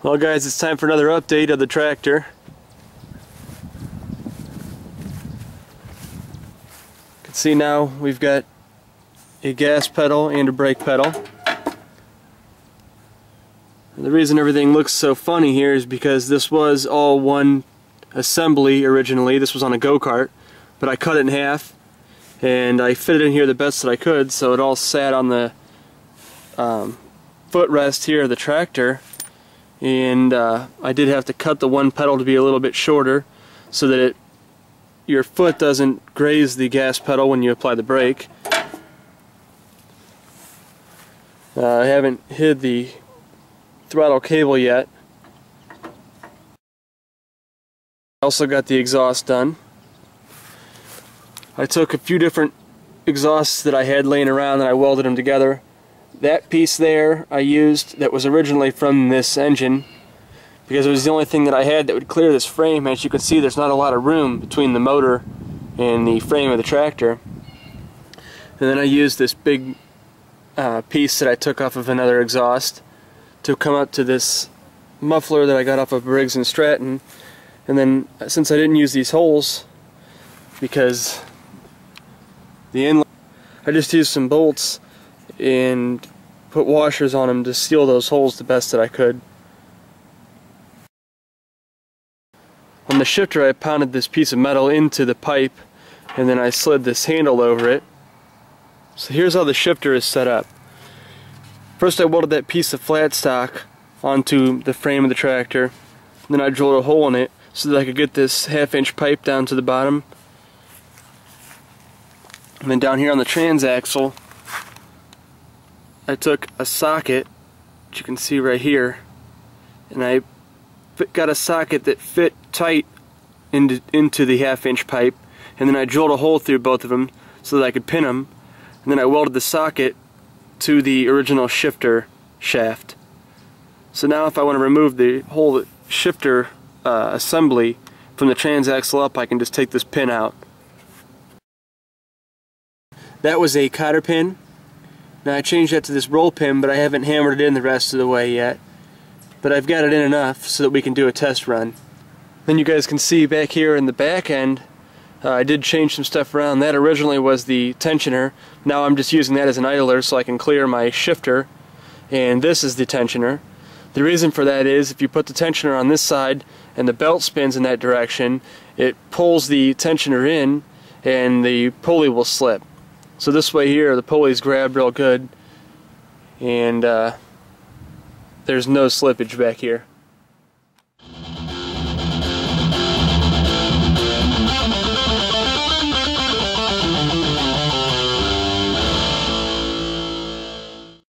Well guys, it's time for another update of the tractor. You can see now we've got a gas pedal and a brake pedal. And the reason everything looks so funny here is because this was all one assembly originally. This was on a go-kart, but I cut it in half and I fit it in here the best that I could, so it all sat on the footrest here of the tractor. And I did have to cut the one pedal to be a little bit shorter so that your foot doesn't graze the gas pedal when you apply the brake. I haven't hid the throttle cable yet. I also got the exhaust done. I took a few different exhausts that I had laying around and I welded them together. That piece there I used that was originally from this engine because it was the only thing that I had that would clear this frame. As you can see, there's not a lot of room between the motor and the frame of the tractor. And then I used this big piece that I took off of another exhaust to come up to this muffler that I got off of Briggs & Stratton. And then since I didn't use these holes because the inlet, I just used some bolts and put washers on them to seal those holes the best that I could. On the shifter I pounded this piece of metal into the pipe and then I slid this handle over it. So here's how the shifter is set up. First I welded that piece of flat stock onto the frame of the tractor, then I drilled a hole in it so that I could get this 1/2 inch pipe down to the bottom. And then down here on the transaxle I took a socket, which you can see right here, and I got a socket that fit tight into the 1/2 inch pipe, and then I drilled a hole through both of them so that I could pin them, and then I welded the socket to the original shifter shaft. So now if I want to remove the whole shifter assembly from the transaxle up, I can just take this pin out. That was a cotter pin. Now I changed that to this roll pin, but I haven't hammered it in the rest of the way yet. But I've got it in enough so that we can do a test run. Then you guys can see back here in the back end, I did change some stuff around. That originally was the tensioner. Now I'm just using that as an idler so I can clear my shifter. And this is the tensioner. The reason for that is if you put the tensioner on this side and the belt spins in that direction, it pulls the tensioner in and the pulley will slip. So this way here, the pulley's grabbed real good, and there's no slippage back here.